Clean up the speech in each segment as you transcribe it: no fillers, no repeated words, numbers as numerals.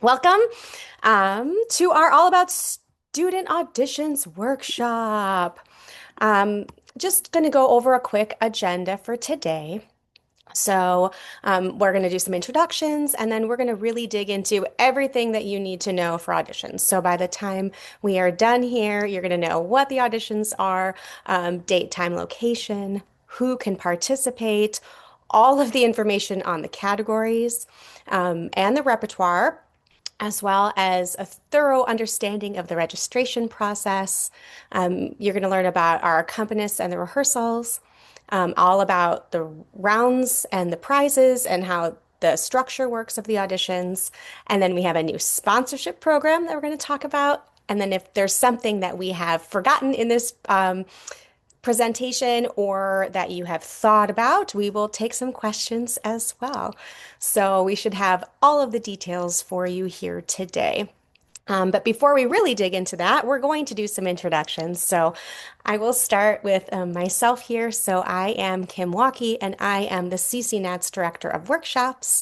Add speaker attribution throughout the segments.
Speaker 1: Welcome to our All About Student Auditions workshop. Um, just going to go over a quick agenda for today. We're going to do some introductions and then we're going to really dig into everything that you need to know for auditions. So by the time we are done here, you're going to know what the auditions are, date, time, location, who can participate, all of the information on the categories, and the repertoire, as well as a thorough understanding of the registration process. You're going to learn about our accompanist and the rehearsals, all about the rounds and the prizes and how the structure works of the auditions. And then we have a new sponsorship program that we're going to talk about. And then if there's something that we have forgotten in this presentation or that you have thought about, we will take some questions as well. So we should have all of the details for you here today. But before we really dig into that, we're going to do some introductions. So I will start with myself here. So I am Kim Walkie, and I am the CCNATS Director of Workshops.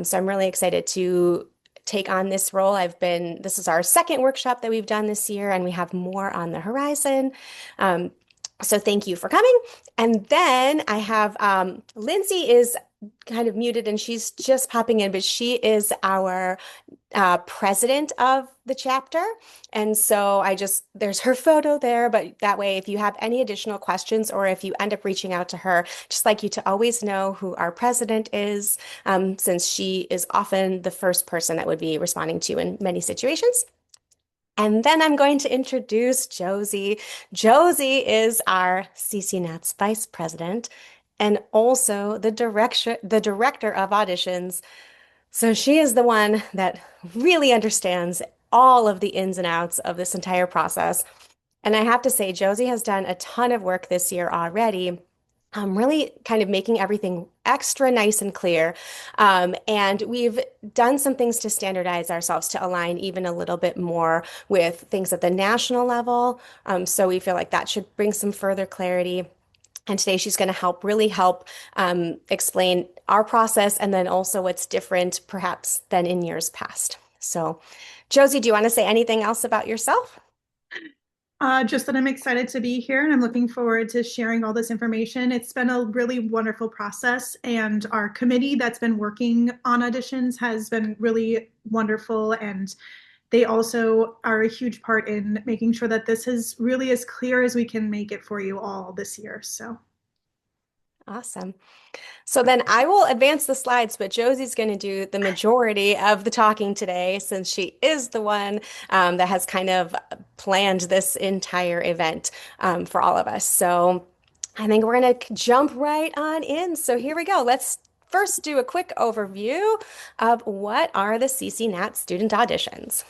Speaker 1: So I'm really excited to take on this role. This is our second workshop that we've done this year, and we have more on the horizon. So thank you for coming. And then I have Lindsay is kind of muted and she's just popping in, but she is our president of the chapter. And so there's her photo there, but that way, if you have any additional questions or if you end up reaching out to her, just like you to always know who our president is, since she is often the first person that would be responding to you in many situations. And then I'm going to introduce Josie. Josie is our CCNATS Vice President and also the director of auditions. So she is the one that really understands all of the ins and outs of this entire process. And I have to say, Josie has done a ton of work this year already. Really kind of making everything extra nice and clear. And we've done some things to standardize ourselves to align even a little bit more with things at the national level. So we feel like that should bring some further clarity. And today she's going to really help explain our process and then also what's different perhaps than in years past. So, Josie, do you want to say anything else about yourself?
Speaker 2: Just that I'm excited to be here and I'm looking forward to sharing all this information. It's been a really wonderful process, and our committee that's been working on auditions has been really wonderful. And they also are a huge part in making sure that this is really as clear as we can make it for you all this year. So,
Speaker 1: Awesome. So then I will advance the slides, but Josie's going to do the majority of the talking today since she is the one that has kind of planned this entire event for all of us. So I think we're going to jump right on in. So here we go. Let's first do a quick overview of what are the CCNAT student auditions.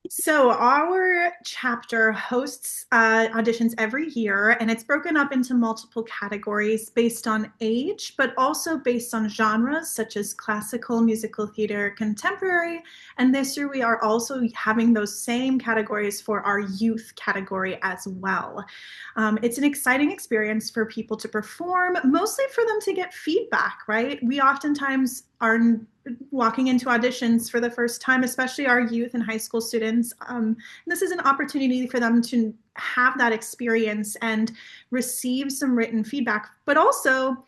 Speaker 2: So our chapter hosts auditions every year, and it's broken up into multiple categories based on age, but also based on genres such as classical, musical theater, contemporary. And this year we are also having those same categories for our youth category as well. It's an exciting experience for people to perform, mostly for them to get feedback, right? We oftentimes are walking into auditions for the first time, especially our youth and high school students. This is an opportunity for them to have that experience and receive some written feedback, but also,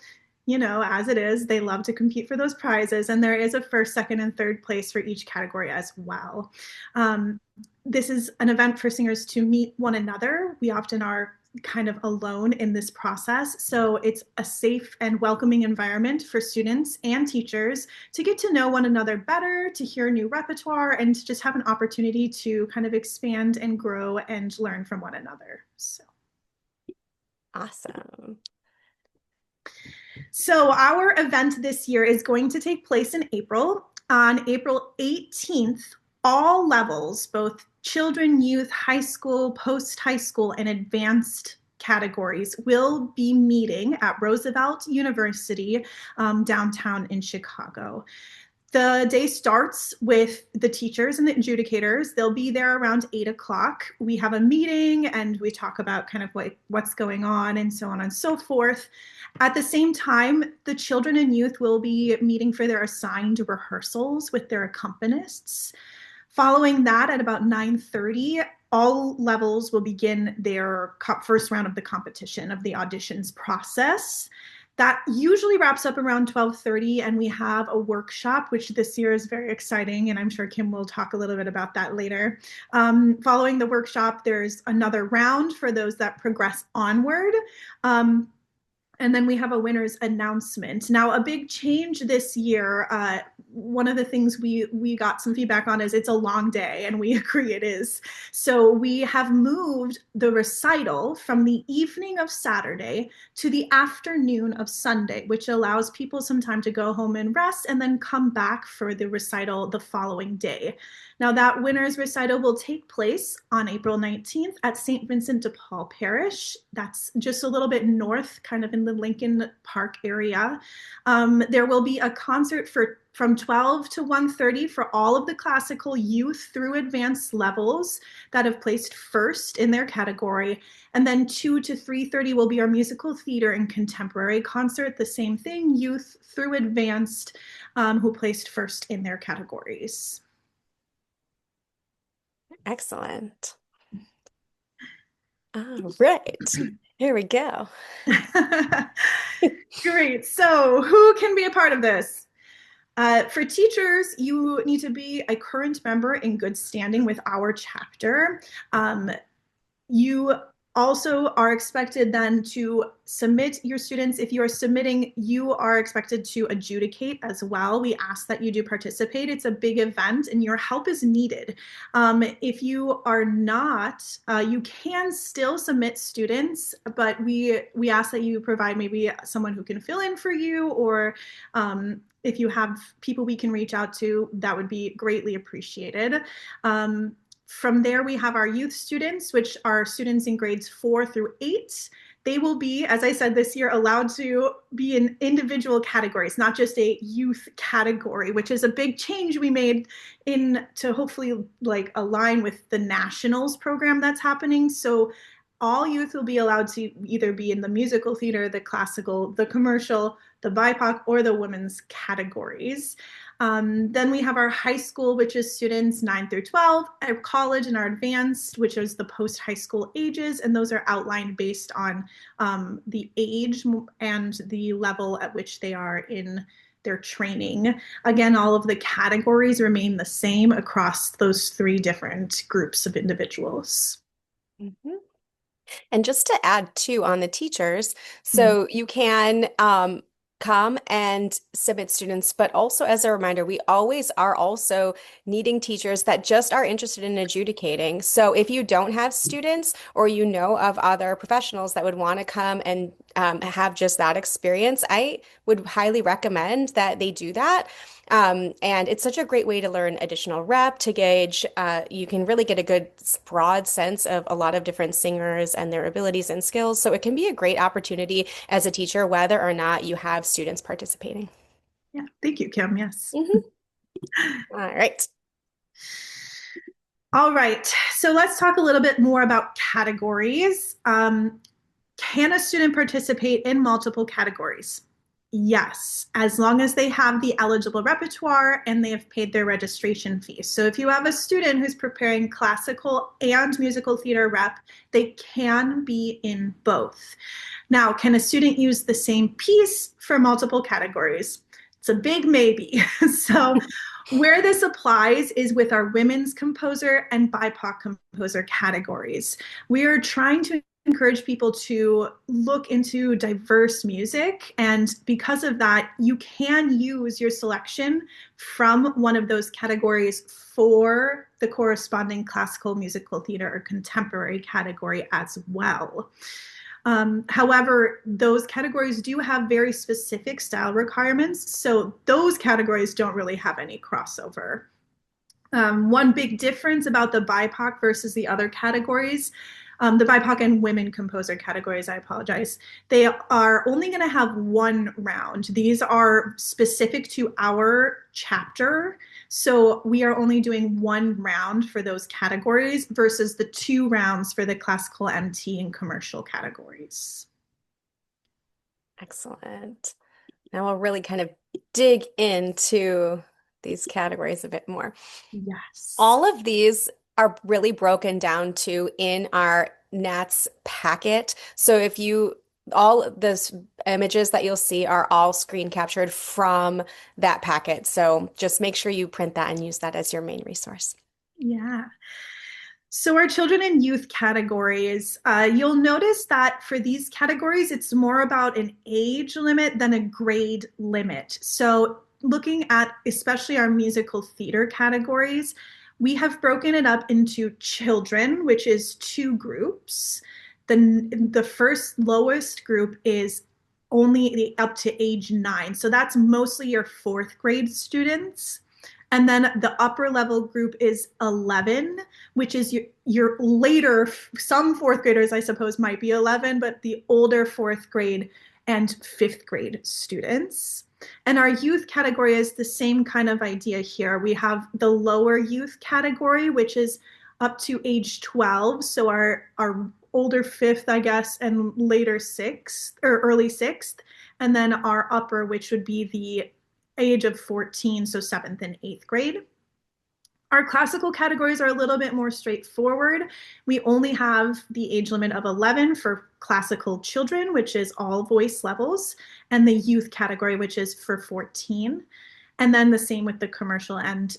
Speaker 2: as it is, they love to compete for those prizes, and there is a first, second, and third place for each category as well. This is an event for singers to meet one another. We often are kind of alone in this process. So it's a safe and welcoming environment for students and teachers to get to know one another better, to hear new repertoire, and to just have an opportunity to kind of expand and grow and learn from one another.
Speaker 1: Awesome.
Speaker 2: So our event this year is going to take place in April. On April 18th, all levels, both children, youth, high school, post-high school, and advanced categories will be meeting at Roosevelt University downtown in Chicago. The day starts with the teachers and the adjudicators. They'll be there around 8 o'clock. We have a meeting and we talk about kind of like what's going on and so on and so forth. At the same time, the children and youth will be meeting for their assigned rehearsals with their accompanists. Following that, at about 9:30, all levels will begin their first round of the competition of the auditions process. That usually wraps up around 12:30, and we have a workshop, which this year is very exciting, and I'm sure Kim will talk a little bit about that later. Following the workshop, there's another round for those that progress onward. And then we have a winner's announcement. Now, a big change this year, one of the things we got some feedback on is it's a long day, and we agree it is. So we have moved the recital from the evening of Saturday to the afternoon of Sunday, which allows people some time to go home and rest and then come back for the recital the following day. Now, that winner's recital will take place on April 19th at St. Vincent de Paul Parish. That's just a little bit north, kind of in the Lincoln Park area. There will be a concert from 12 to 1:30 for all of the classical youth through advanced levels that have placed first in their category. And then 2 to 3:30 will be our musical theater and contemporary concert. The same thing, youth through advanced, who placed first in their categories.
Speaker 1: Excellent. All right. Here we go.
Speaker 2: Great. So, who can be a part of this? For teachers, you need to be a current member in good standing with our chapter. You also are expected then to submit your students. If you are submitting, you are expected to adjudicate as well. We ask that you do participate. It's a big event and your help is needed. If you are not, you can still submit students, but we ask that you provide maybe someone who can fill in for you, or if you have people we can reach out to, that would be greatly appreciated. From there, we have our youth students, which are students in grades 4 through 8. They will be, as I said this year, allowed to be in individual categories, not just a youth category, which is a big change we made to hopefully like align with the nationals program that's happening. So all youth will be allowed to either be in the musical theater, the classical, the commercial, the BIPOC, or the women's categories. Then we have our high school, which is students 9 through 12, our college and our advanced, which is the post-high school ages, and those are outlined based on the age and the level at which they are in their training. Again, all of the categories remain the same across those 3 different groups of individuals.
Speaker 1: Mhm. And just to add too on the teachers,
Speaker 2: Mm.
Speaker 1: so you can come and submit students, but also as a reminder, we always are also needing teachers that just are interested in adjudicating. So if you don't have students or you know of other professionals that would want to come and have just that experience, I would highly recommend that they do that. And it's such a great way to learn additional rep to gauge. You can really get a good broad sense of a lot of different singers and their abilities and skills. So it can be a great opportunity as a teacher, whether or not you have students participating.
Speaker 2: Yeah, thank you, Kim. Yes.
Speaker 1: Mhm. All right.
Speaker 2: All right, so let's talk a little bit more about categories. Can a student participate in multiple categories? Yes, as long as they have the eligible repertoire and they have paid their registration fee. So if you have a student who's preparing classical and musical theater rep, they can be in both. Now, can a student use the same piece for multiple categories? It's a big maybe. So where this applies is with our women's composer and BIPOC composer categories. We are trying to encourage people to look into diverse music, and because of that, you can use your selection from one of those categories for the corresponding classical, musical theater, or contemporary category as well. However, those categories do have very specific style requirements, so those categories don't really have any crossover. One big difference about the BIPOC versus the other categories, The BIPOC and women composer categories, I apologize. They are only going to have one round. These are specific to our chapter. So we are only doing one round for those categories versus the two rounds for the classical MT and commercial categories.
Speaker 1: Excellent. Now we'll really kind of dig into these categories a bit more.
Speaker 2: Yes.
Speaker 1: All of these are really broken down to in our NATS packet. So if you, all this images that you'll see are all screen captured from that packet. So just make sure you print that and use that as your main resource.
Speaker 2: Yeah. So our children and youth categories, you'll notice that for these categories, it's more about an age limit than a grade limit. So looking at especially our musical theater categories, we have broken it up into children, which is two groups. The first lowest group is only up to age 9. So that's mostly your fourth grade students. And then the upper level group is 11, which is your later, some fourth graders, I suppose, might be 11, but the older fourth grade and fifth grade students. And our youth category is the same kind of idea here. We have the lower youth category, which is up to age 12. So our older fifth, I guess, and later sixth or early sixth. And then our upper, which would be the age of 14, so seventh and eighth grade. Our classical categories are a little bit more straightforward. We only have the age limit of 11 for classical children, which is all voice levels, and the youth category, which is for 14. And then the same with the commercial. And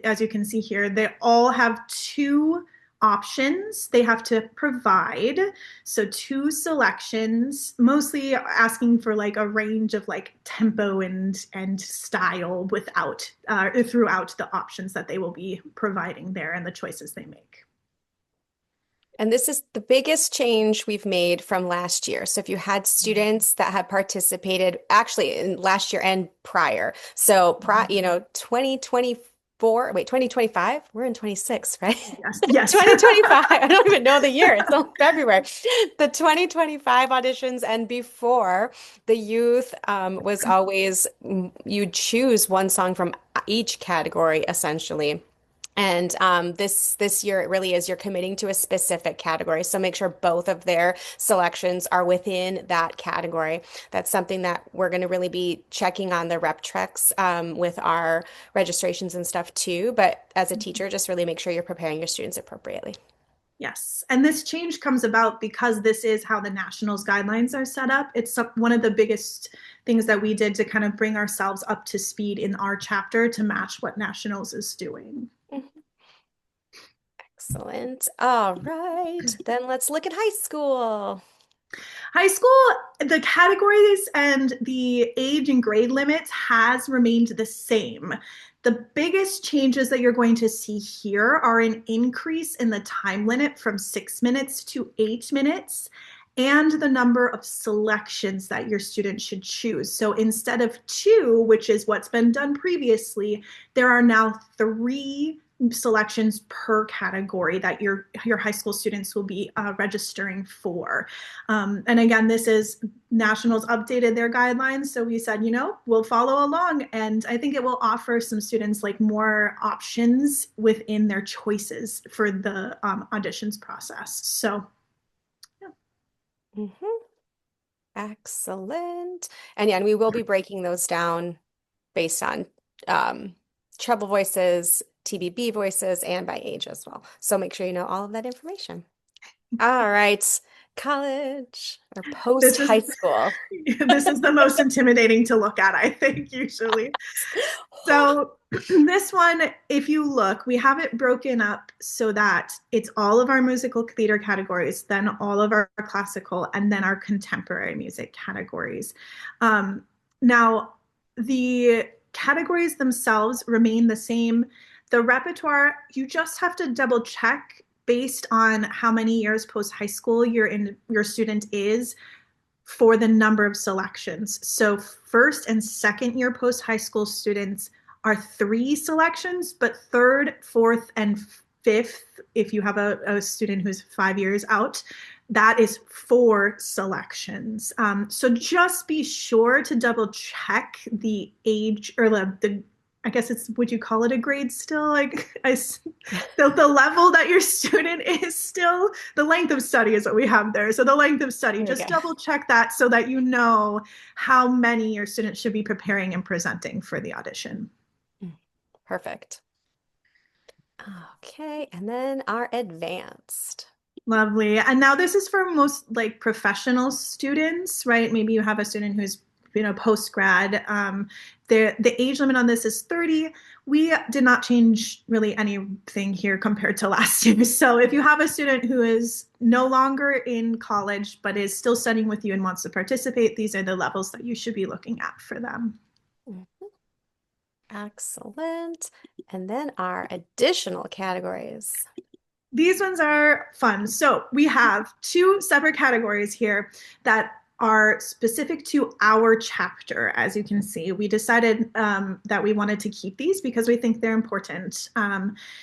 Speaker 2: as you can see here, they all have two options they have to provide. So two selections, mostly asking for like a range of like tempo and style without throughout the options that they will be providing there and the choices they make.
Speaker 1: And this is the biggest change we've made from last year. So if you had students that had participated actually in last year and prior, so 2024, wait, 2025, we're in 26, right?
Speaker 2: Yes, yes.
Speaker 1: 2025, I don't even know the year. It's only February. The 2025 auditions and before, the youth was always you choose one song from each category essentially. And this year, it really is you're committing to a specific category. So make sure both of their selections are within that category. That's something that we're going to really be checking on the rep treks with our registrations and stuff too. But as a teacher, just really make sure you're preparing your students appropriately.
Speaker 2: Yes. And this change comes about because this is how the nationals guidelines are set up. It's one of the biggest things that we did to kind of bring ourselves up to speed in our chapter to match what nationals is doing.
Speaker 1: Excellent. All right. Then let's look at high school.
Speaker 2: High school, the categories and the age and grade limits has remained the same. The biggest changes that you're going to see here are an increase in the time limit from 6 minutes to 8 minutes and the number of selections that your student should choose. So instead of 2, which is what's been done previously, there are now 3 selections per category that your high school students will be registering for. And again, this is nationals updated their guidelines. So we said, we'll follow along. And I think it will offer some students like more options within their choices for the auditions process. So yeah.
Speaker 1: Mhm. Excellent. And yeah, and we will be breaking those down based on treble voices, TBB voices, and by age as well. So make sure you know all of that information. All right, college or post
Speaker 2: This is
Speaker 1: high school.
Speaker 2: this is the most intimidating to look at, I think, usually. So this one, if you look, we have it broken up so that it's all of our musical theater categories, then all of our classical, and then our contemporary music categories. Now, the categories themselves remain the same. The repertoire, you just have to double check based on how many years post high school your student is for the number of selections. So first and second year post high school students are 3 selections, but third, fourth, and fifth, if you have a student who's 5 years out, that is 4 selections. So just be sure to double check the age or the I guess it's, would you call it a grade still? Like the level that your student is still, the length of study is what we have there. So the length of study,
Speaker 1: There we
Speaker 2: just
Speaker 1: go.
Speaker 2: double check that so that you know how many your students should be preparing and presenting for the audition.
Speaker 1: Perfect. Okay, and then our advanced.
Speaker 2: Lovely. And now this is for most like professional students, right? Maybe you have a student who's post grad. The age limit on this is 30. We did not change really anything here compared to last year. So if you have a student who is no longer in college but is still studying with you and wants to participate, these are the levels that you should be looking at for them.
Speaker 1: Mhm. Excellent. And then our additional categories.
Speaker 2: These ones are fun. So we have 2 separate categories here that are specific to our chapter. As you can see, we decided that we wanted to keep these because we think they're important.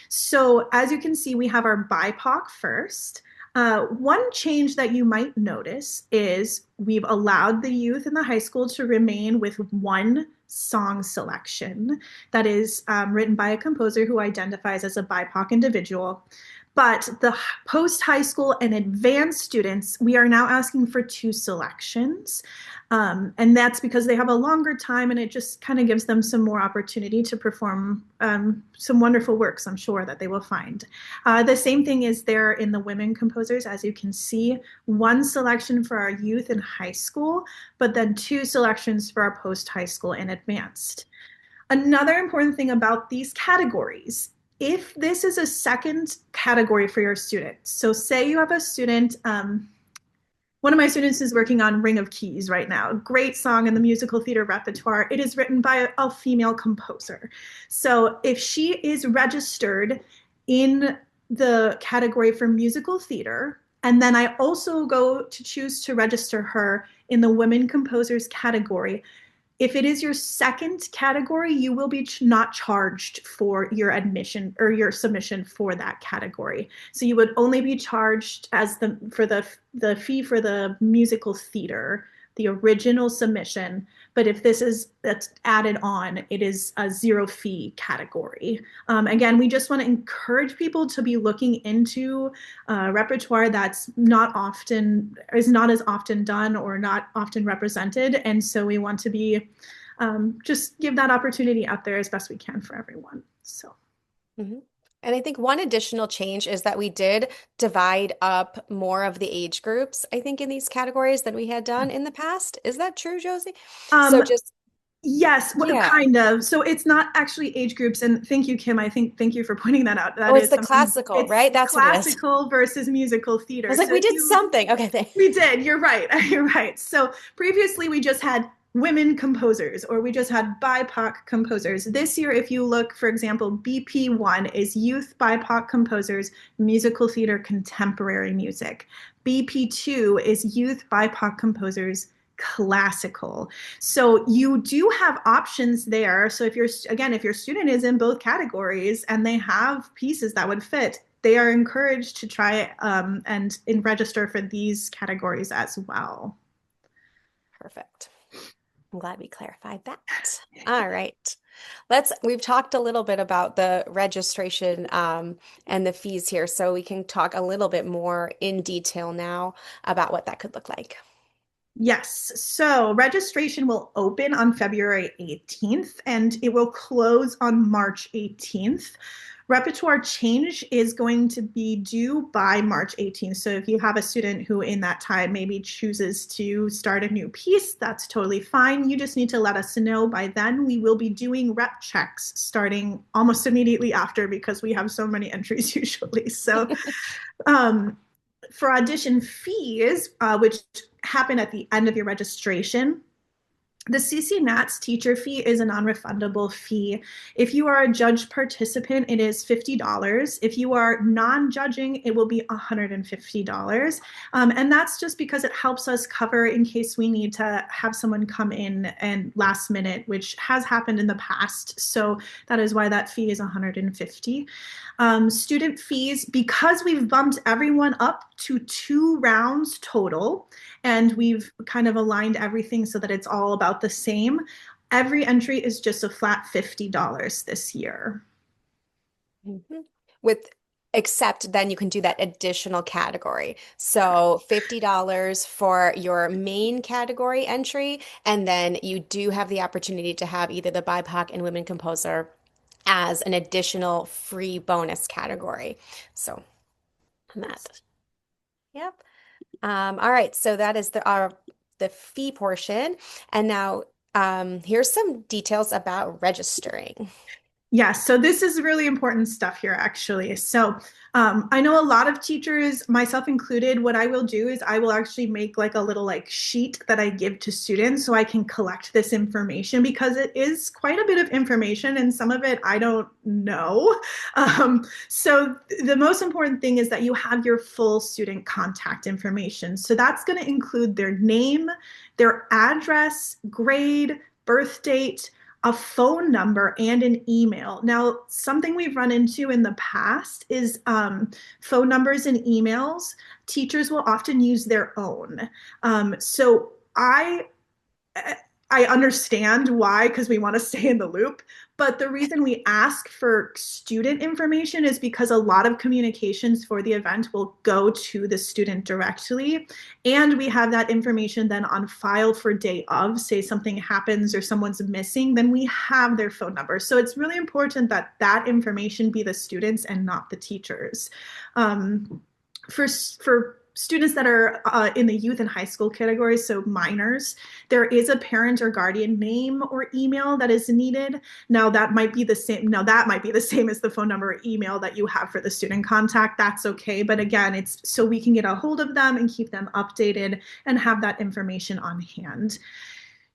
Speaker 2: So as you can see, we have our BIPOC first. One change that you might notice is we've allowed the youth in the high school to remain with one song selection that is written by a composer who identifies as a BIPOC individual. But the post high school and advanced students, we are now asking for 2 selections. And that's because they have a longer time and it just kind of gives them some more opportunity to perform some wonderful works, I'm sure, that they will find. The same thing is there in the women composers, as you can see, 1 selection for our youth and high school, but then 2 selections for our post high school and advanced. Another important thing about these categories, if this is a second category for your student, so say you have a student, one of my students is working on Ring of Keys right now, a great song in the musical theater repertoire. It is written by a female composer. So if she is registered in the category for musical theater, and then I also go to choose to register her in the women composers category, if it is your second category, you will be not charged for your admission or your submission for that category. So you would only be charged as the fee for the musical theater, the original submission. But if that's added on, it is a 0 fee category. Again, we just want to encourage people to be looking into repertoire that's not as often done or not often represented. And so we want to be just give that opportunity out there as best we can for everyone. So.
Speaker 1: Mhm. And I think one additional change is that we did divide up more of the age groups, I think, in these categories than we had done in the past. Is that true, Josie? So
Speaker 2: Um,
Speaker 1: just,
Speaker 2: Yes,
Speaker 1: yeah.
Speaker 2: kind of. So it's not actually age groups. And thank you, Kim. Thank you for pointing that out.
Speaker 1: Oh,
Speaker 2: That
Speaker 1: it's
Speaker 2: is
Speaker 1: the
Speaker 2: something,
Speaker 1: classical,
Speaker 2: it's
Speaker 1: right? That's what it is.
Speaker 2: classical versus musical
Speaker 1: I
Speaker 2: theater.
Speaker 1: was like,
Speaker 2: So
Speaker 1: we
Speaker 2: if
Speaker 1: did
Speaker 2: you,
Speaker 1: something. Okay, thank.
Speaker 2: we did, you're right. You're right. So previously we just had women composers or we just had BIPOC composers. This year, if you look, for example, BP1 is youth BIPOC composers, musical theater, contemporary music. BP2 is youth BIPOC composers, classical. So you do have options there. So if if your student is in both categories and they have pieces that would fit, they are encouraged to try and register for these categories as well.
Speaker 1: Perfect. I'm glad we clarified that. All right. We've talked a little bit about the registration and the fees here, so we can talk a little bit more in detail now about what that could look like.
Speaker 2: Yes, so registration will open on February 18th and it will close on March 18th. Repertoire change is going to be due by March 18th. So if you have a student who in that time maybe chooses to start a new piece, that's totally fine. You just need to let us know by then. We will be doing rep checks starting almost immediately after because we have so many entries usually. So um, for audition fees, which happen at the end of your registration, The CCNATS teacher fee is a non-refundable fee. If you are a judge participant, it is $50. If you are non-judging, it will be $150. And that's just because it helps us cover in case we need to have someone come in and last minute, which has happened in the past. So that is why that fee is $150. Student fees, because we've bumped everyone up to 2 rounds total, and we've kind of aligned everything so that it's all about the same. Every entry is just a flat $50 this year.
Speaker 1: Mhm. With except then you can do that additional category. So $50 for your main category entry, and then you do have the opportunity to have either the BIPOC and women composer as an additional free bonus category. So on that. Yep. All right, so that is the fee portion. And now here's some details about registering.
Speaker 2: Yeah, so this is really important stuff here, actually. So I know a lot of teachers, myself included, what I will do is I will actually make like a little like sheet that I give to students so I can collect this information because it is quite a bit of information and some of it I don't know. So the most important thing is that you have your full student contact information. So that's going to include their name, their address, grade, birth date, a phone number and an email. Now, something we've run into in the past is phone numbers and emails. Teachers will often use their own. So I understand why, because we want to stay in the loop. But the reason we ask for student information is because a lot of communications for the event will go to the student directly. And we have that information then on file for day of, say something happens or someone's missing, then we have their phone number. So it's really important that that information be the students and not the teachers. For students that are in the youth and high school categories, so minors, there is a parent or guardian name or email that is needed. Now that might be the same. Now that might be the same as the phone number or email that you have for the student contact. That's okay. But again, it's so we can get a hold of them and keep them updated and have that information on hand.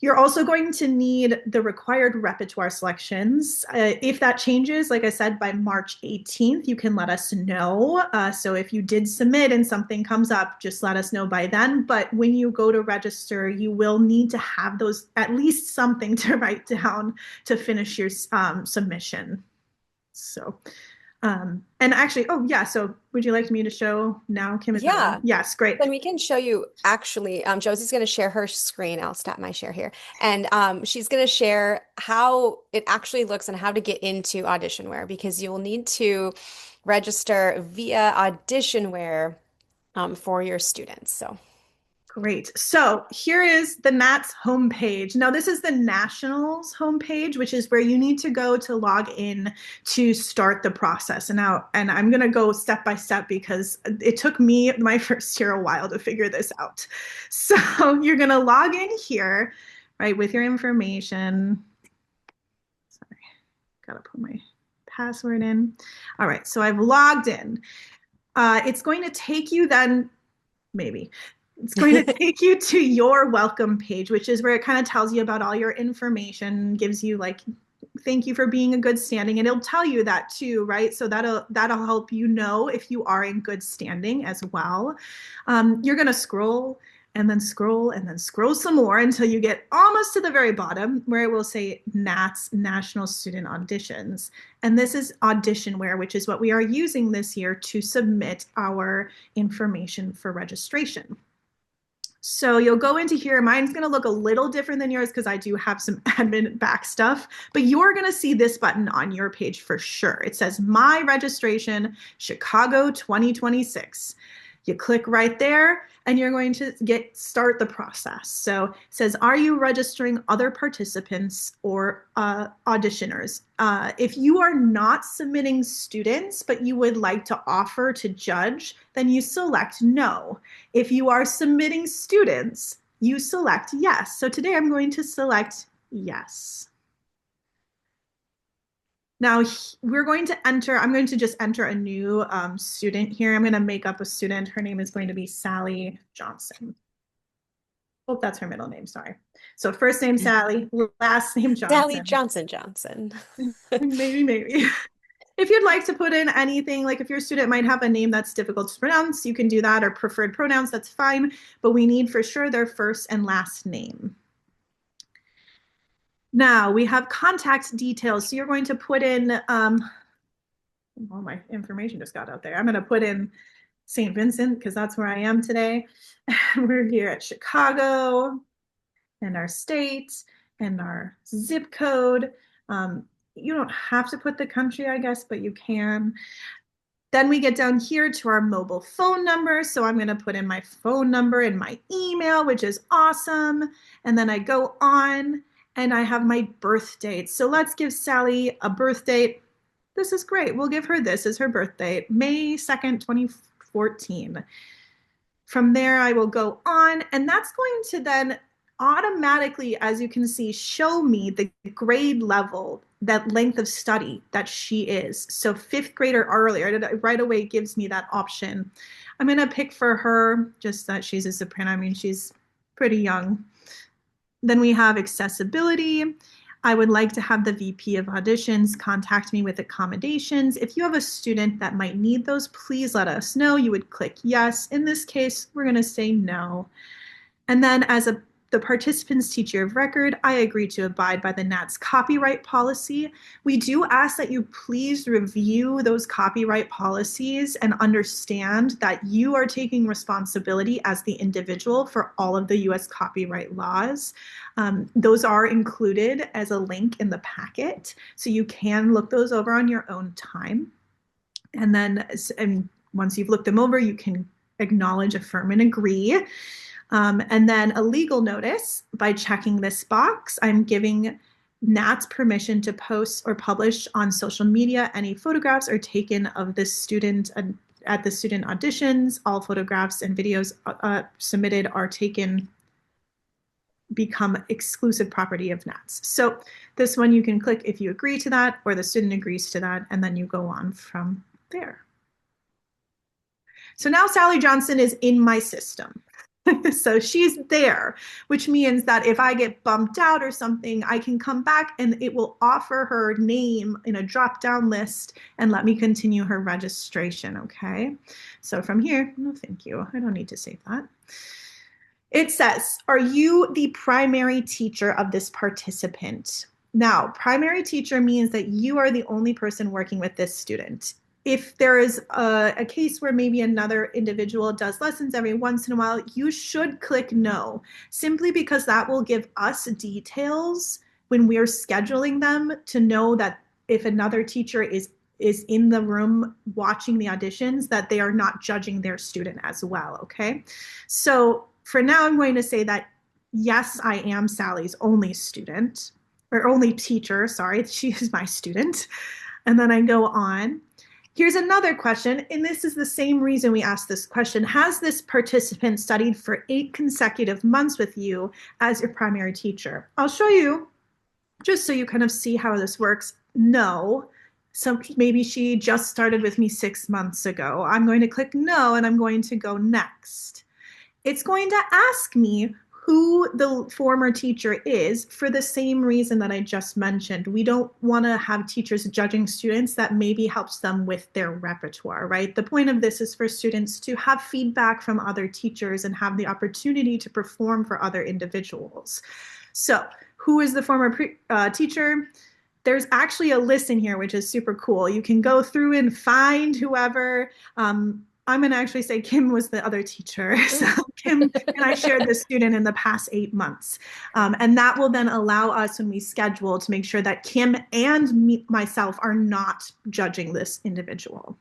Speaker 2: You're also going to need the required repertoire selections. If that changes, like I said, by March 18th, you can let us know. So if you did submit and something comes up, just let us know by then. But when you go to register, you will need to have those, at least something to write down to finish your submission. So, and actually, oh yeah, so would you like me to show now, Kim? Is that on?
Speaker 1: Yeah.
Speaker 2: Yes, great.
Speaker 1: Then we can show you actually, Josie's going to share her screen. I'll stop my share here. And she's going to share how it actually looks and how to get into Auditionware because you will need to register via Auditionware for your students. So,
Speaker 2: Great. So here is the NATS homepage. Now, this is the Nationals homepage, which is where you need to go to log in to start the process. And I'm going to go step by step because it took me my first year a while to figure this out. So you're going to log in here, right, with your information. Sorry, got to put my password in. All right, so I've logged in. It's going to take you then maybe. It's going to take you to your welcome page, which is where it kind of tells you about all your information, gives you like, thank you for being a good standing, and it'll tell you that too, right? So that'll help you know if you are in good standing as well. You're going to scroll and then scroll and then scroll some more until you get almost to the very bottom where it will say NATS, National Student Auditions. And this is Auditionware, which is what we are using this year to submit our information for registration. So you'll go into here. Mine's going to look a little different than yours because I do have some admin back stuff, but you're going to see this button on your page for sure. It says My Registration Chicago 2026. You click right there and you're going to start the process. So it says, are you registering other participants or auditioners? If you are not submitting students, but you would like to offer to judge, then you select no. If you are submitting students, you select yes. So today I'm going to select yes. Now we're going to enter, I'm going to just enter a new student here. I'm going to make up a student. Her name is going to be Sally Johnson. Oh, that's her middle name. Sorry. So first name Sally, last name
Speaker 1: Sally
Speaker 2: Johnson.
Speaker 1: Johnson Johnson.
Speaker 2: Maybe. If you'd like to put in anything, like if your student might have a name that's difficult to pronounce, you can do that, or preferred pronouns, that's fine. But we need for sure their first and last name. Now we have contact details. So you're going to put in, all my information just got out there. I'm going to put in St. Vincent because that's where I am today. We're here at Chicago and our state and our zip code. Um, you don't have to put the country, I guess, but you can. Then we get down here to our mobile phone number. So I'm going to put in my phone number and my email, which is awesome. And then I go on and I have my birth date. So let's give Sally a birth date. This is great. We'll give her this as her birth date, May 2nd, 2014. From there, I will go on, and that's going to then automatically, as you can see, show me the grade level, that length of study that she is. So fifth grade or earlier, it right away gives me that option. I'm going to pick for her just that she's a soprano. I mean, she's pretty young. Then we have accessibility. I would like to have the VP of auditions contact me with accommodations. If you have a student that might need those, please let us know. You would click yes. In this case, we're going to say no. And then as the participant's teacher of record, I agree to abide by the NATS copyright policy. We do ask that you please review those copyright policies and understand that you are taking responsibility as the individual for all of the US copyright laws. Those are included as a link in the packet, so you can look those over on your own time. And then once you've looked them over, you can acknowledge, affirm, and agree. And then a legal notice. By checking this box, I'm giving NATS permission to post or publish on social media any photographs are taken of the student at the student auditions. All photographs and videos submitted are taken, become exclusive property of NATS. So this one you can click if you agree to that or the student agrees to that, and then you go on from there. So now Sally Johnson is in my system. So she's there, which means that if I get bumped out or something, I can come back and it will offer her name in a drop-down list and let me continue her registration, okay? So from here, no, thank you. I don't need to save that. It says, are you the primary teacher of this participant? Now, primary teacher means that you are the only person working with this student. If there is a case where maybe another individual does lessons every once in a while, you should click no, simply because that will give us details when we're scheduling them to know that if another teacher is in the room watching the auditions, that they are not judging their student as well, okay? So for now, I'm going to say that, yes, I am Sally's only student, or only teacher, sorry, she is my student. And then I go on. Here's another question, and this is the same reason we asked this question. Has this participant studied for 8 consecutive months with you as your primary teacher? I'll show you, just so you kind of see how this works. No. So maybe she just started with me 6 months ago. I'm going to click no, and I'm going to go next. It's going to ask me who the former teacher is for the same reason that I just mentioned. We don't want to have teachers judging students. That maybe helps them with their repertoire, right? The point of this is for students to have feedback from other teachers and have the opportunity to perform for other individuals. So who is the former teacher? There's actually a list in here, which is super cool. You can go through and find whoever. I'm going to actually say Kim was the other teacher. So Kim and I shared this student in the past 8 months. And that will then allow us, when we schedule, to make sure that Kim and myself are not judging this individual.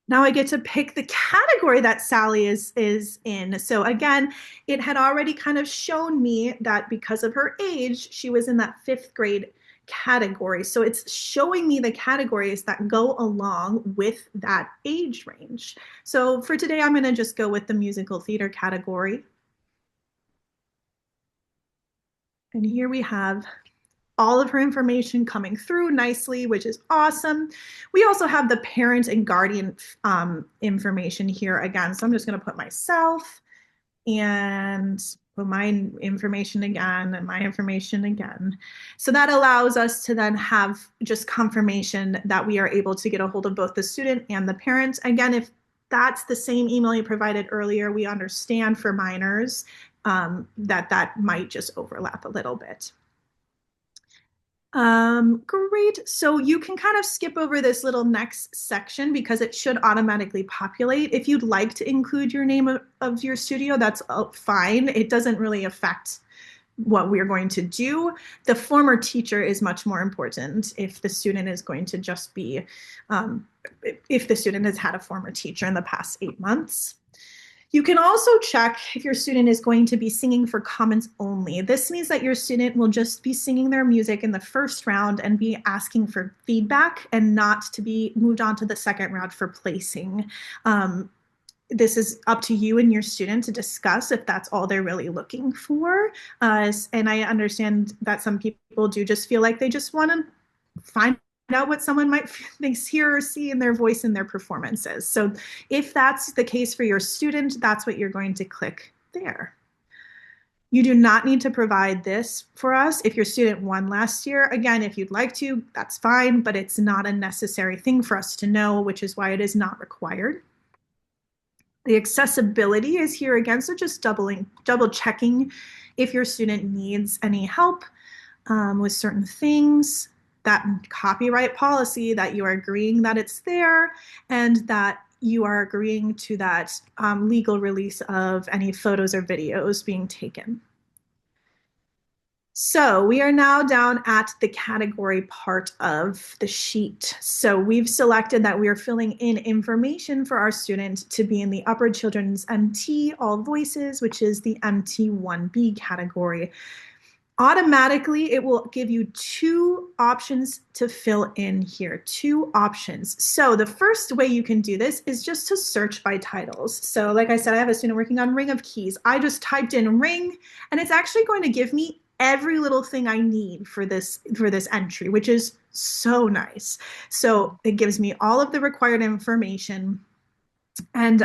Speaker 2: Now I get to pick the category that Sally is in. So again, it had already kind of shown me that because of her age, she was in that 5th grade category. So it's showing me the categories that go along with that age range. So for today, I'm going to just go with the musical theater category. And here we have all of her information coming through nicely, which is awesome. We also have the parent and guardian information here again. So I'm just going to put myself and put my information again and my information again. So that allows us to then have just confirmation that we are able to get a hold of both the student and the parent. Again, if that's the same email you provided earlier, we understand for minors that might just overlap a little bit. Great. So you can kind of skip over this little next section because it should automatically populate. If you'd like to include your name of your studio, that's fine. It doesn't really affect what we're going to do. The former teacher is much more important if the student is going to just be, if the student has had a former teacher in the past 8 months. You can also check if your student is going to be singing for comments only. This means that your student will just be singing their music in the first round and be asking for feedback and not to be moved on to the second round for placing. This is up to you and your student to discuss if that's all they're really looking for. And I understand that some people do just feel like they just want to find out what someone might hear or see in their voice and their performances. So if that's the case for your student, that's what you're going to click there. You do not need to provide this for us if your student won last year. Again, if you'd like to, that's fine, but it's not a necessary thing for us to know, which is why it is not required. The accessibility is here again, so just double checking if your student needs any help with certain things, that copyright policy, that you are agreeing that it's there, and that you are agreeing to that legal release of any photos or videos being taken. So we are now down at the category part of the sheet. So we've selected that we are filling in information for our student to be in the Upper Children's MT All Voices, which is the MT1B category. Automatically, it will give you 2 options to fill in here, 2 options. So the first way you can do this is just to search by titles. So like I said, I have a student working on Ring of Keys. I just typed in ring, and it's actually going to give me every little thing I need for this entry, which is so nice. So it gives me all of the required information, and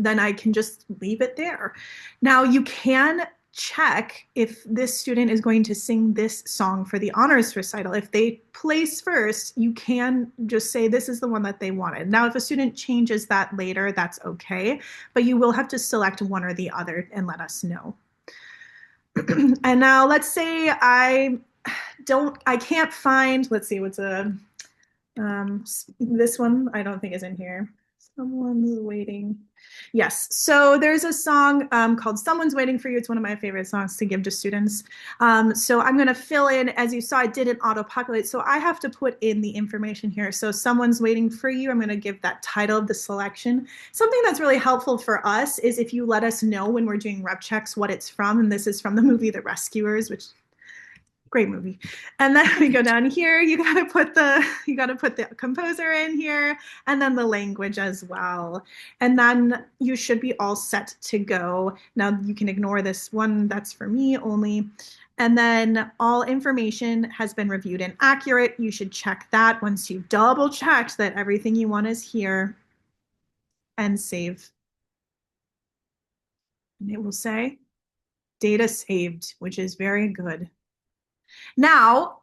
Speaker 2: then I can just leave it there. Now you can check if this student is going to sing this song for the honors recital. If they place first, you can just say this is the one that they wanted. Now, if a student changes that later, that's okay, but you will have to select one or the other and let us know. And now let's say I can't find, let's see, what's this one I don't think is in here. Someone's waiting. Yes, so there's a song called Someone's Waiting for You. It's one of my favorite songs to give to students. So I'm going to fill in, as you saw, it didn't auto-populate, so I have to put in the information here. So Someone's Waiting for You, I'm going to give that title of the selection. Something that's really helpful for us is if you let us know when we're doing rep checks what it's from, and this is from the movie The Rescuers, which great movie. And then we go down here, you got to put the composer in here, and then the language as well. And then you should be all set to go. Now you can ignore this one, that's for me only. And then all information has been reviewed and accurate. You should check that once you've double checked that everything you want is here, and save. And it will say data saved, which is very good. Now,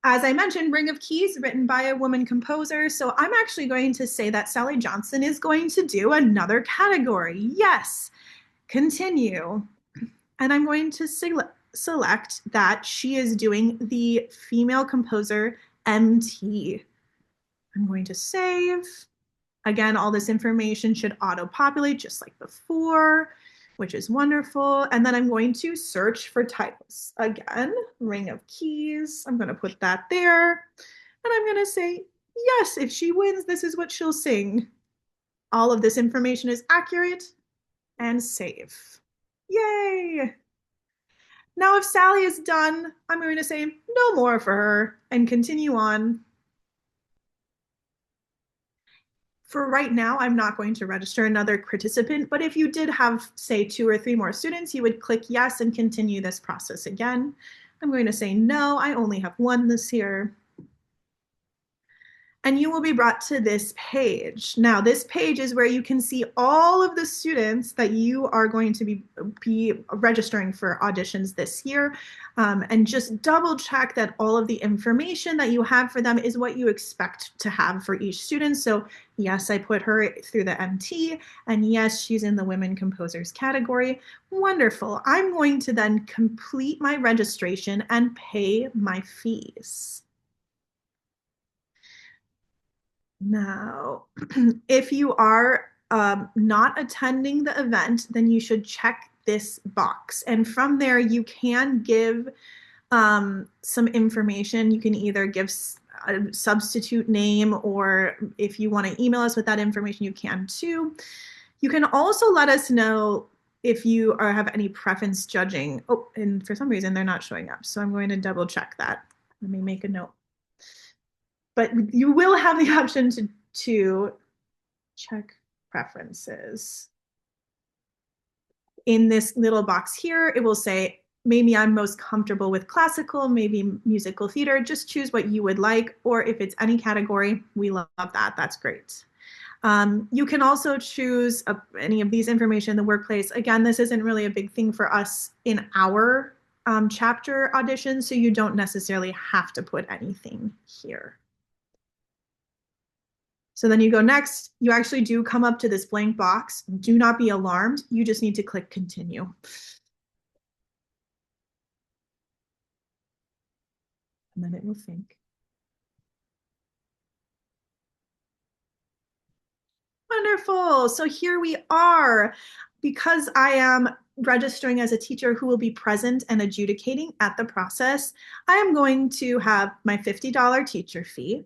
Speaker 2: as I mentioned, Ring of Keys, written by a woman composer. So I'm actually going to say that Sally Johnson is going to do another category. Yes, continue. And I'm going to select that she is doing the female composer MT. I'm going to save. Again, all this information should auto-populate just like before, which is wonderful. And then I'm going to search for titles. Again, Ring of Keys. I'm going to put that there. And I'm going to say, yes, if she wins, this is what she'll sing. All of this information is accurate, and save. Yay! Now, if Sally is done, I'm going to say no more for her and continue on. For right now, I'm not going to register another participant, but if you did have, say, 2 or 3 more students, you would click yes and continue this process again. I'm going to say no, I only have 1 this year. and you will be brought to this page. Now, this page is where you can see all of the students that you are going to be registering for auditions this year. And just double check that all of the information that you have for them is what you expect to have for each student. So yes, I put her through the MT, and yes, she's in the Women Composers category. Wonderful. I'm going to then complete my registration and pay my fees. Now, if you are not attending the event, then you should check this box. And from there, you can give some information. You can either give a substitute name, or if you want to email us with that information, you can too. You can also let us know if you have any preference judging. Oh, and for some reason, they're not showing up. So I'm going to double check that. Let me make a note. But you will have the option to check preferences. In this little box here, it will say, maybe I'm most comfortable with classical, maybe musical theater. Just choose what you would like, or if it's any category, we love that. That's great. You can also choose any of these information in the workplace. Again, this isn't really a big thing for us in our chapter audition, so you don't necessarily have to put anything here. So then you go next, you actually do come up to this blank box. Do not be alarmed. You just need to click continue. And then it will think. Wonderful. So here we are. Because I am registering as a teacher who will be present and adjudicating at the process, I am going to have my $50 teacher fee.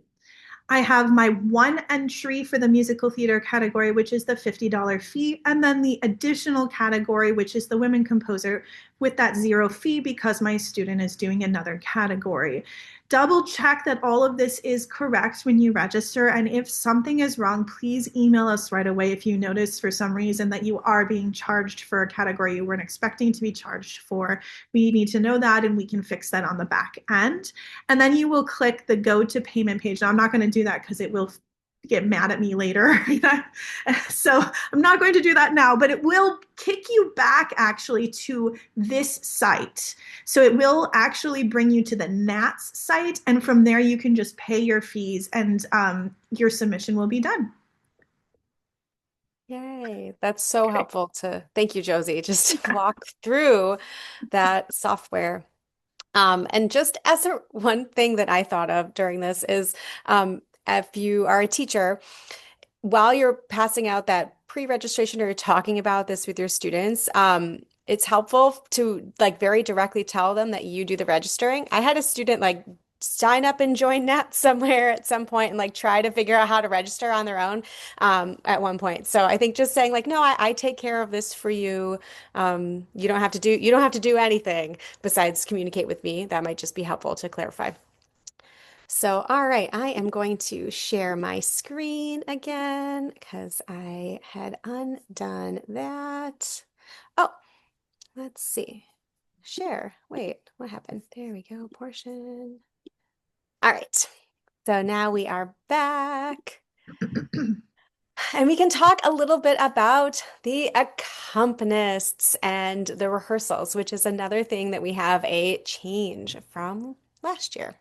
Speaker 2: I have my one entry for the musical theater category, which is the $50 fee, and then the additional category, which is the women composer, with that zero fee because my student is doing another category. Double check that all of this is correct when you register, and if something is wrong, please email us right away if you notice for some reason that you are being charged for a category you weren't expecting to be charged for. We need to know that, and we can fix that on the back end. And then you will click the go to payment page. Now, I'm not going to do that because it will get mad at me later. So I'm not going to do that now, but it will kick you back actually to this site. So it will actually bring you to the CCNATS site, and from there you can just pay your fees, and your submission will be done.
Speaker 1: Yay, that's so helpful to, thank you, Josie, just to walk through that software. And just as a one thing that I thought of during this is if you are a teacher, while you're passing out that pre-registration or you're talking about this with your students, it's helpful to like very directly tell them that you do the registering. I had a student like sign up and join NAT somewhere at some point and like try to figure out how to register on their own at one point. So I think just saying like, no, I take care of this for you. You don't have to do anything besides communicate with me. That might just be helpful to clarify. So, all right, I am going to share my screen again because I had undone that. Oh, let's see. Share. Wait, what happened? There we go. Portion. All right. So now we are back. And we can talk a little bit about the accompanists and the rehearsals, which is another thing that we have a change from last year.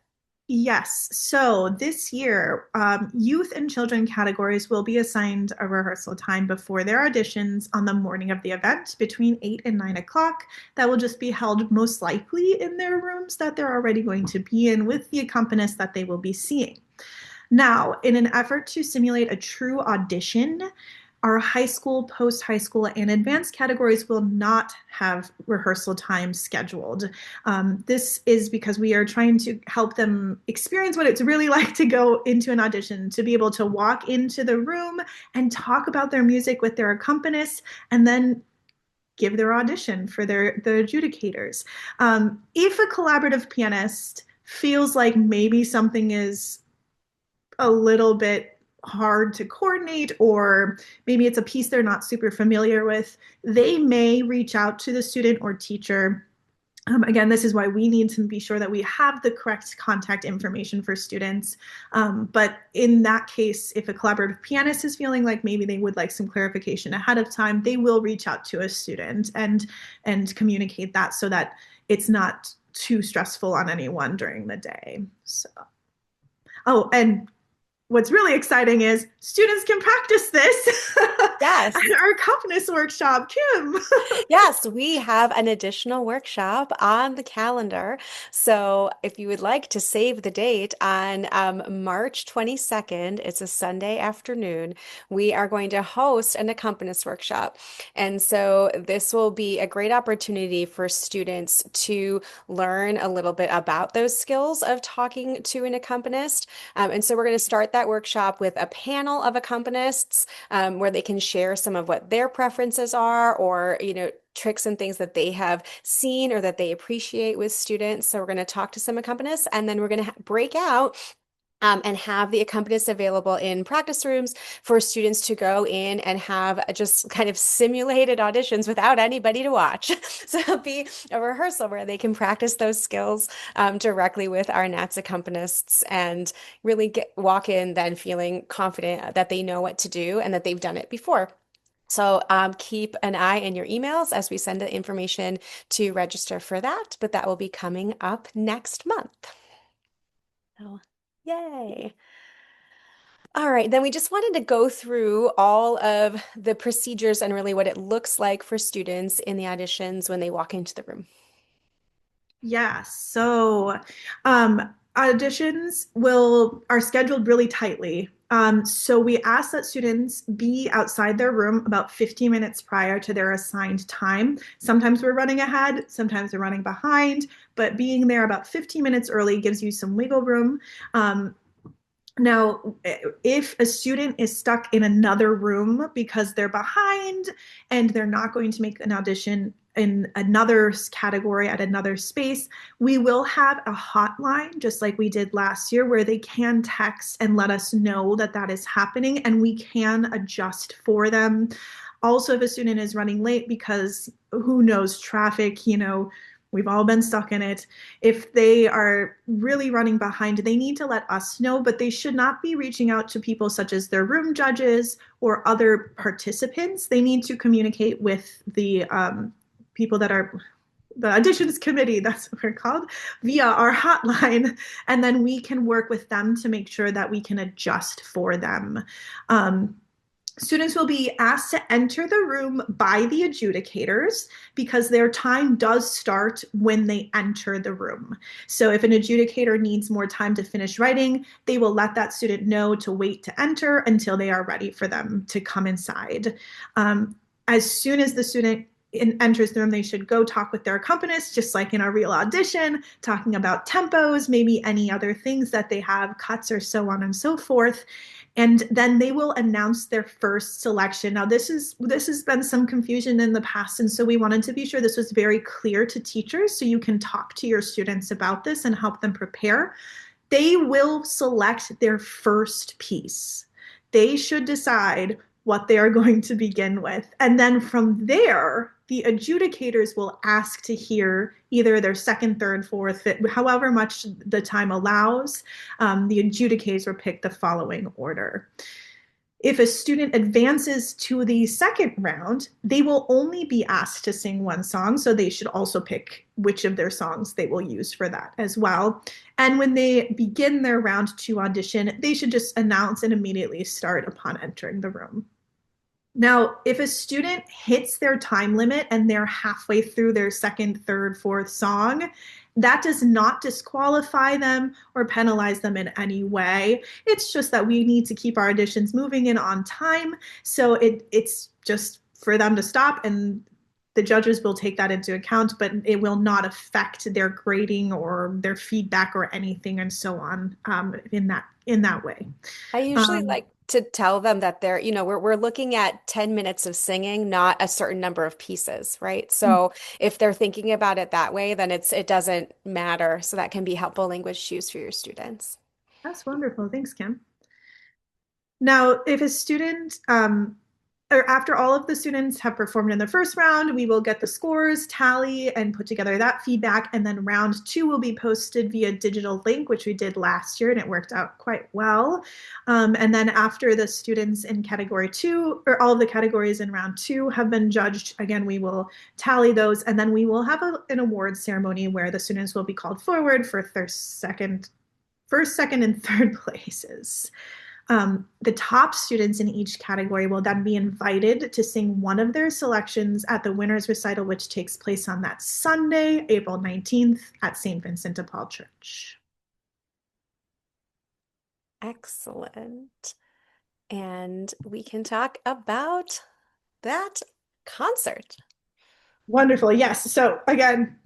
Speaker 2: Yes. So this year, youth and children categories will be assigned a rehearsal time before their auditions on the morning of the event between 8 and 9 o'clock. That will just be held most likely in their rooms that they're already going to be in with the accompanists that they will be seeing. Now, in an effort to simulate a true audition, our high school, post-high school, and advanced categories will not have rehearsal time scheduled. This is because we are trying to help them experience what it's really like to go into an audition, to be able to walk into the room and talk about their music with their accompanists, and then give their audition for the adjudicators. If a collaborative pianist feels like maybe something is a little bit hard to coordinate, or maybe it's a piece they're not super familiar with, they may reach out to the student or teacher Again, this is why we need to be sure that we have the correct contact information for students. But in that case, if a collaborative pianist is feeling like maybe they would like some clarification ahead of time, they will reach out to a student and communicate that so that it's not too stressful on anyone during the day. So, oh, and what's really exciting is students can practice this
Speaker 1: Yes.
Speaker 2: at our accompanist workshop, Kim.
Speaker 1: Yes, we have an additional workshop on the calendar. So if you would like to save the date on March 22nd, it's a Sunday afternoon, we are going to host an accompanist workshop. And so this will be a great opportunity for students to learn a little bit about those skills of talking to an accompanist. And so we're going to start that workshop with a panel of accompanists where they can share some of what their preferences are or, tricks and things that they have seen or that they appreciate with students. So we're going to talk to some accompanists and then we're going to break out and have the accompanists available in practice rooms for students to go in and have just kind of simulated auditions without anybody to watch. So it'll be a rehearsal where they can practice those skills directly with our NATS accompanists and really walk in then feeling confident that they know what to do and that they've done it before. So keep an eye in your emails as we send the information to register for that, but that will be coming up next month. So, yay. All right, then we just wanted to go through all of the procedures and really what it looks like for students in the auditions when they walk into the room.
Speaker 2: Yeah, so auditions will are scheduled really tightly. So we ask that students be outside their room about 15 minutes prior to their assigned time. Sometimes we're running ahead, sometimes we're running behind, but being there about 15 minutes early gives you some wiggle room. Now, if a student is stuck in another room because they're behind and they're not going to make an audition in another category at another space, we will have a hotline, just like we did last year, where they can text and let us know that that is happening and we can adjust for them. Also, if a student is running late because who knows, traffic, we've all been stuck in it. If they are really running behind, they need to let us know, but they should not be reaching out to people such as their room judges or other participants. They need to communicate with the people that are the auditions committee, that's what we're called, via our hotline. And then we can work with them to make sure that we can adjust for them. Students will be asked to enter the room by the adjudicators because their time does start when they enter the room. So if an adjudicator needs more time to finish writing, they will let that student know to wait to enter until they are ready for them to come inside. As soon as the student enters the room, they should go talk with their accompanist, just like in a real audition, talking about tempos, maybe any other things that they have, cuts or so on and so forth. And then they will announce their first selection. Now, this has been some confusion in the past, and so we wanted to be sure this was very clear to teachers so you can talk to your students about this and help them prepare. They will select their first piece. They should decide what they are going to begin with. And then from there, the adjudicators will ask to hear either their second, third, fourth, fifth, however much the time allows. The adjudicators will pick the following order. If a student advances to the second round, they will only be asked to sing one song, so they should also pick which of their songs they will use for that as well. And when they begin their round two audition, they should just announce and immediately start upon entering the room. Now, if a student hits their time limit and they're halfway through their second, third, fourth song, that does not disqualify them or penalize them in any way. It's just that we need to keep our auditions moving in on time. So it's just for them to stop, and the judges will take that into account, but it will not affect their grading or their feedback or anything and so on in that way.
Speaker 1: I usually
Speaker 2: Um,
Speaker 1: like to tell them that we're looking at 10 minutes of singing, not a certain number of pieces, right? So if they're thinking about it that way, then it doesn't matter. So that can be helpful language cues for your students.
Speaker 2: that's wonderful. Thanks, Kim. Now, if a student or after all of the students have performed in the first round, we will get the scores, tally, and put together that feedback. And then round two will be posted via digital link, which we did last year, and it worked out quite well. And then after the students in category two, or all of the categories in round two have been judged, again, we will tally those, and then we will have an awards ceremony where the students will be called forward for first, second, and third places. The top students in each category will then be invited to sing one of their selections at the winners recital, which takes place on that Sunday, April 19th at St. Vincent de Paul Church.
Speaker 1: Excellent. And we can talk about that concert.
Speaker 2: Wonderful. Yes. So again,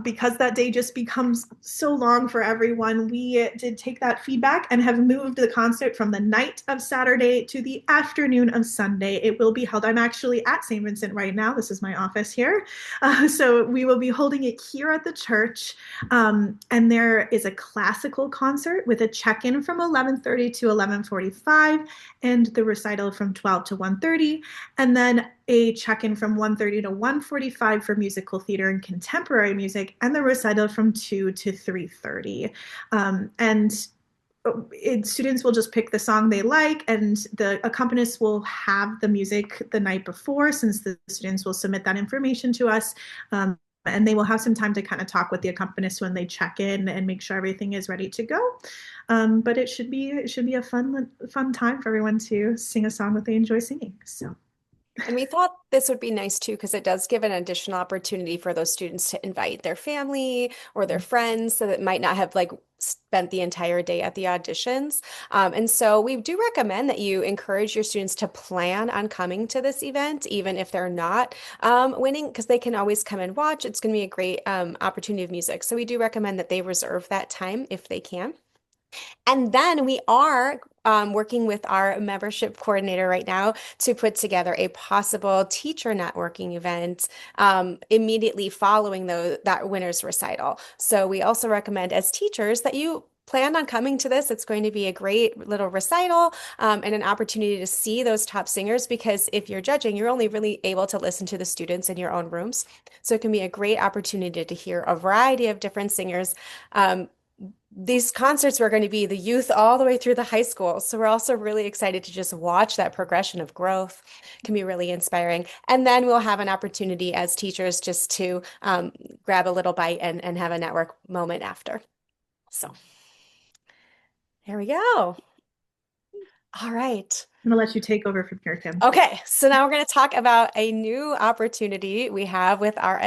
Speaker 2: because that day just becomes so long for everyone, we did take that feedback and have moved the concert from the night of Saturday to the afternoon of Sunday. It will be held. I'm actually at St. Vincent right now. This is my office here. So we will be holding it here at the church. And there is a classical concert with a check-in from 11:30 to 11:45 and the recital from 12 to 1:30. And then a check-in from 1:30 to 1:45 for musical theater and contemporary music, and the recital from 2 to 3:30. And students will just pick the song they like, and the accompanists will have the music the night before, since the students will submit that information to us. And they will have some time to kind of talk with the accompanist when they check in and make sure everything is ready to go. But it should be a fun time for everyone to sing a song that they enjoy singing. So.
Speaker 1: And we thought this would be nice too, because it does give an additional opportunity for those students to invite their family or their friends so that might not have like spent the entire day at the auditions. And so we do recommend that you encourage your students to plan on coming to this event, even if they're not winning, because they can always come and watch. It's going to be a great opportunity of music. So we do recommend that they reserve that time if they can. And then we are working with our membership coordinator right now to put together a possible teacher networking event immediately following that winner's recital. So we also recommend as teachers that you plan on coming to this. It's going to be a great little recital and an opportunity to see those top singers, because if you're judging, you're only really able to listen to the students in your own rooms. So it can be a great opportunity to hear a variety of different singers. These concerts were going to be the youth all the way through the high school. So we're also really excited to just watch that progression of growth. It can be really inspiring. And then we'll have an opportunity as teachers just to grab a little bite and have a network moment after. So there we go. All right.
Speaker 2: I'm going to let you take over from here, Kim.
Speaker 1: Okay, so now we're going to talk about a new opportunity we have with our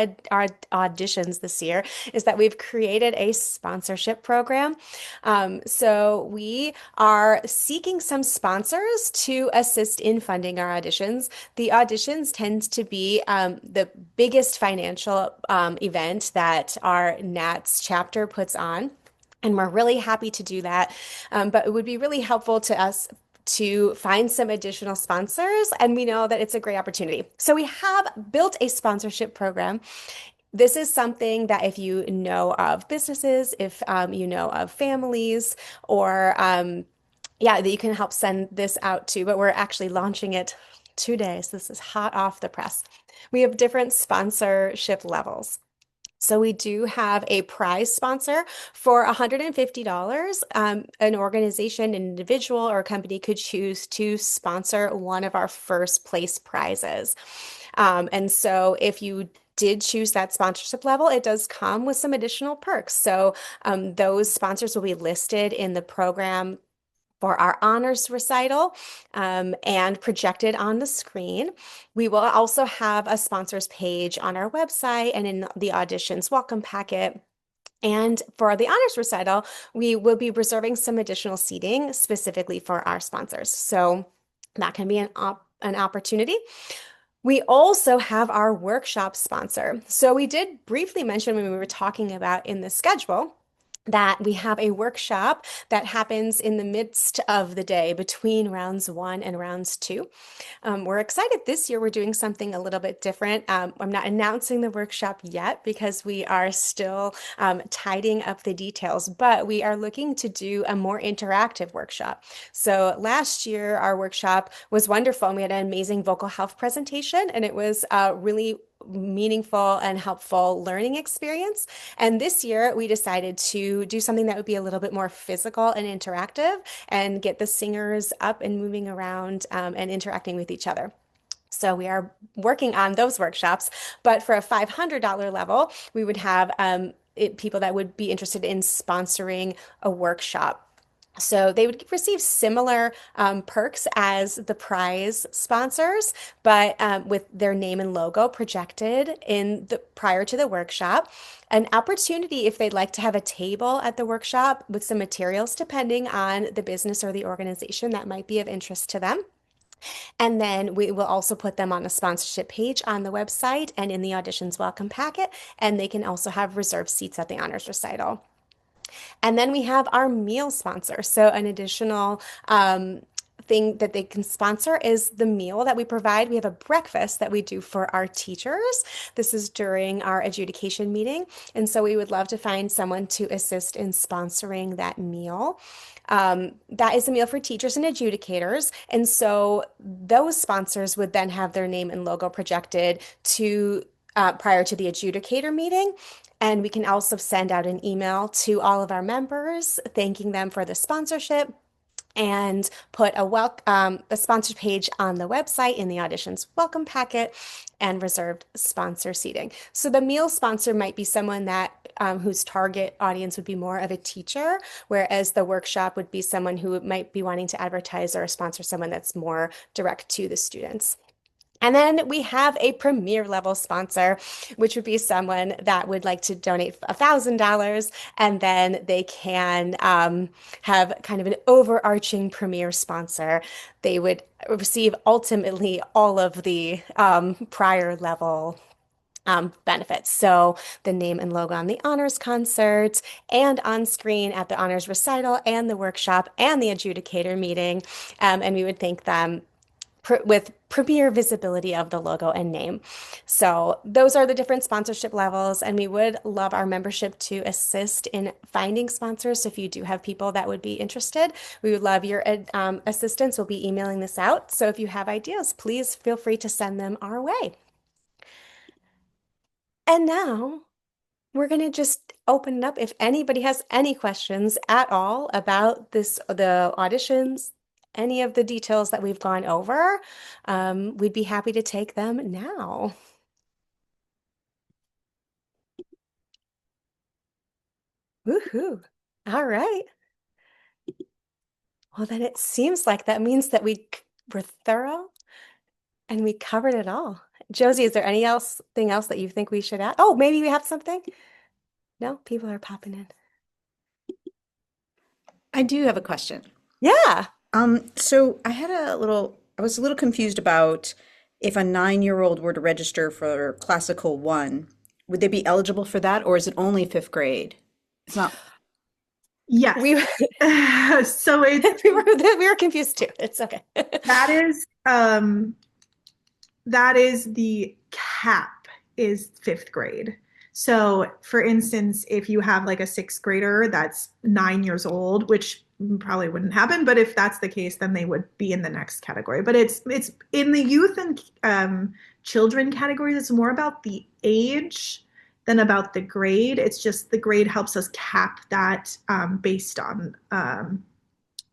Speaker 1: auditions this year, is that we've created a sponsorship program. So we are seeking some sponsors to assist in funding our auditions. The auditions tend to be the biggest financial event that our NATS chapter puts on. And we're really happy to do that. But it would be really helpful to us to find some additional sponsors, and we know that it's a great opportunity. So we have built a sponsorship program. This is something that if you know of businesses, if you know of families, or yeah, that you can help send this out to, but we're actually launching it today. So this is hot off the press. We have different sponsorship levels. So we do have a prize sponsor for $150. An organization, an individual, or a company could choose to sponsor one of our first place prizes. And so if you did choose that sponsorship level, it does come with some additional perks. So those sponsors will be listed in the program for our honors recital and projected on the screen. We will also have a sponsors page on our website and in the auditions welcome packet. And for the honors recital, we will be reserving some additional seating specifically for our sponsors. So that can be an opportunity. We also have our workshop sponsor. So we did briefly mention when we were talking about in the schedule that we have a workshop that happens in the midst of the day between rounds one and rounds two. We're excited this year. We're doing something a little bit different. I'm not announcing the workshop yet because we are still tidying up the details, but we are looking to do a more interactive workshop. So last year, our workshop was wonderful and we had an amazing vocal health presentation, and it was really meaningful and helpful learning experience. And this year, we decided to do something that would be a little bit more physical and interactive and get the singers up and moving around and interacting with each other. So we are working on those workshops, but for a $500 level, we would have people that would be interested in sponsoring a workshop. So they would receive similar perks as the prize sponsors, but with their name and logo projected in the prior to the workshop. An opportunity if they'd like to have a table at the workshop with some materials, depending on the business or the organization that might be of interest to them. And then we will also put them on a sponsorship page on the website and in the auditions welcome packet. And they can also have reserved seats at the honors recital. And then we have our meal sponsor. So an additional thing that they can sponsor is the meal that we provide. We have a breakfast that we do for our teachers. This is during our adjudication meeting. And so we would love to find someone to assist in sponsoring that meal. That is a meal for teachers and adjudicators. And so those sponsors would then have their name and logo projected to prior to the adjudicator meeting. And we can also send out an email to all of our members thanking them for the sponsorship and put a sponsor page on the website in the auditions welcome packet and reserved sponsor seating. So the meal sponsor might be someone that whose target audience would be more of a teacher, whereas the workshop would be someone who might be wanting to advertise or sponsor someone that's more direct to the students. And then we have a premier level sponsor, which would be someone that would like to donate $1,000, and then they can have kind of an overarching premier sponsor. They would receive ultimately all of the prior level benefits. So the name and logo on the honors concert and on screen at the honors recital and the workshop and the adjudicator meeting. And we would thank them with premier visibility of the logo and name. So those are the different sponsorship levels, and we would love our membership to assist in finding sponsors. So if you do have people that would be interested, we would love your assistance. We'll be emailing this out. So if you have ideas, please feel free to send them our way. And now we're going to just open it up. If anybody has any questions at all about the auditions, any of the details that we've gone over, we'd be happy to take them now. Woohoo. All right. Well, then it seems like that means that we were thorough and we covered it all. Josie, is there anything else that you think we should add? Oh, maybe we have something? No, people are popping in.
Speaker 3: I do have a question.
Speaker 1: Yeah.
Speaker 3: So I was a little confused about if a 9-year-old were to register for Classical 1, would they be eligible for that, or is it only fifth grade? It's not.
Speaker 2: Yes.
Speaker 1: We
Speaker 2: So it's
Speaker 1: we were confused too. It's okay.
Speaker 2: that is that is the cap is fifth grade. So for instance, if you have like a sixth grader that's 9 years old, which probably wouldn't happen, but if that's the case, then they would be in the next category. But it's in the youth and children categories, it's more about the age than about the grade. It's just the grade helps us cap that based on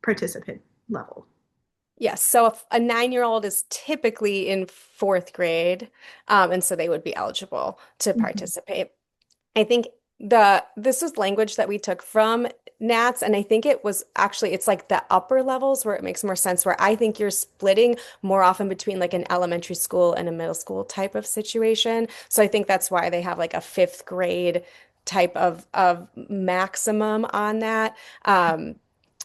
Speaker 2: participant level.
Speaker 1: Yes, so if a 9-year-old is typically in fourth grade, and so they would be eligible to
Speaker 2: Mhm.
Speaker 1: participate. I think this was language that we took from NATS, and I think it was actually it's like the upper levels where it makes more sense, where I think you're splitting more often between like an elementary school and a middle school type of situation. So I think that's why they have like a fifth grade type of maximum on that.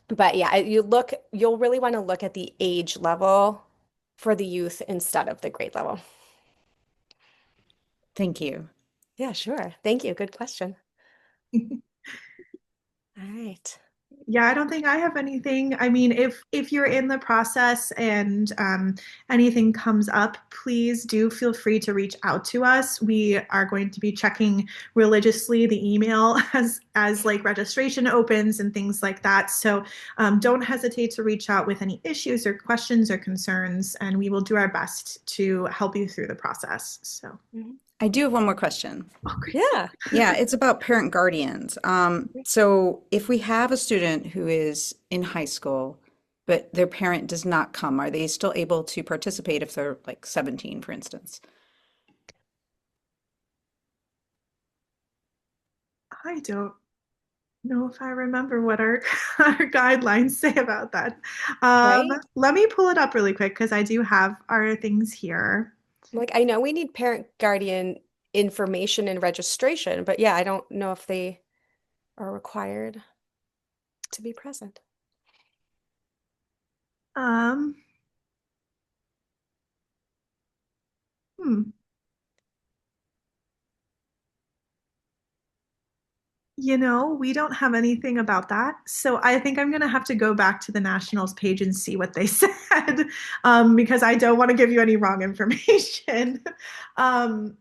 Speaker 1: But yeah, you'll really want to look at the age level for the youth instead of the grade level.
Speaker 3: Thank you.
Speaker 1: Yeah, sure. Thank you. Good question. All right.
Speaker 2: Yeah, I don't think I have anything. I mean, if you're in the process and anything comes up, please do feel free to reach out to us. We are going to be checking religiously the email as like registration opens and things like that. So don't hesitate to reach out with any issues or questions or concerns, and we will do our best to help you through the process. So,
Speaker 1: Mhm.
Speaker 3: I do have one more question.
Speaker 2: oh, great.
Speaker 1: Yeah.
Speaker 3: Yeah, it's about parent guardians. So if we have a student who is in high school, but their parent does not come, are they still able to participate if they're like 17, for instance?
Speaker 2: I don't know if I remember what our our guidelines say about that.
Speaker 1: Right?
Speaker 2: Let me pull it up really quick because I do have our things here.
Speaker 1: Like, I know we need parent guardian information and registration, but yeah, I don't know if they are required to be present.
Speaker 2: Um, hmm. We don't have anything about that. So I think I'm going to have to go back to the Nationals page and see what they said, because I don't want to give you any wrong information. um,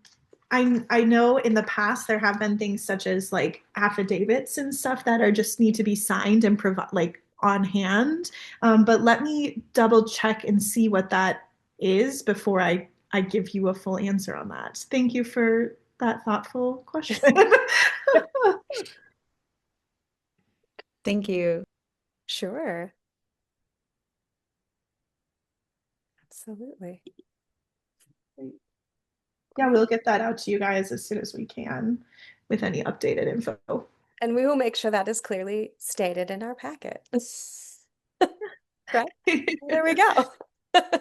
Speaker 2: I know in the past there have been things such as like affidavits and stuff that are just need to be signed and provide like on hand. But let me double check and see what that is before I give you a full answer on that. Thank you for that thoughtful question.
Speaker 3: Thank you.
Speaker 1: Sure. Absolutely.
Speaker 2: Yeah,
Speaker 1: Great.
Speaker 2: we'll get that out to you guys as soon as we can with any updated info.
Speaker 1: And we will make sure that is clearly stated in our packet. Correct? There we go.
Speaker 2: Great.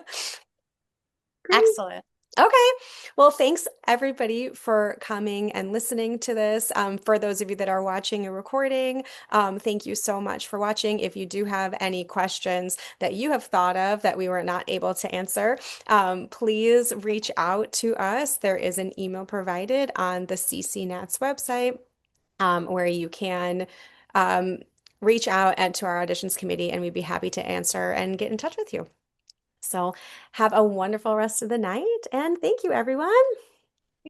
Speaker 1: Excellent. Okay. Well, thanks everybody for coming and listening to this. For those of you that are watching a recording, thank you so much for watching. If you do have any questions that you have thought of that we were not able to answer, please reach out to us. There is an email provided on the CCNATS website, where you can um, reach out and to our auditions committee, and we'd be happy to answer and get in touch with you. So have a wonderful rest of the night, and thank you, everyone.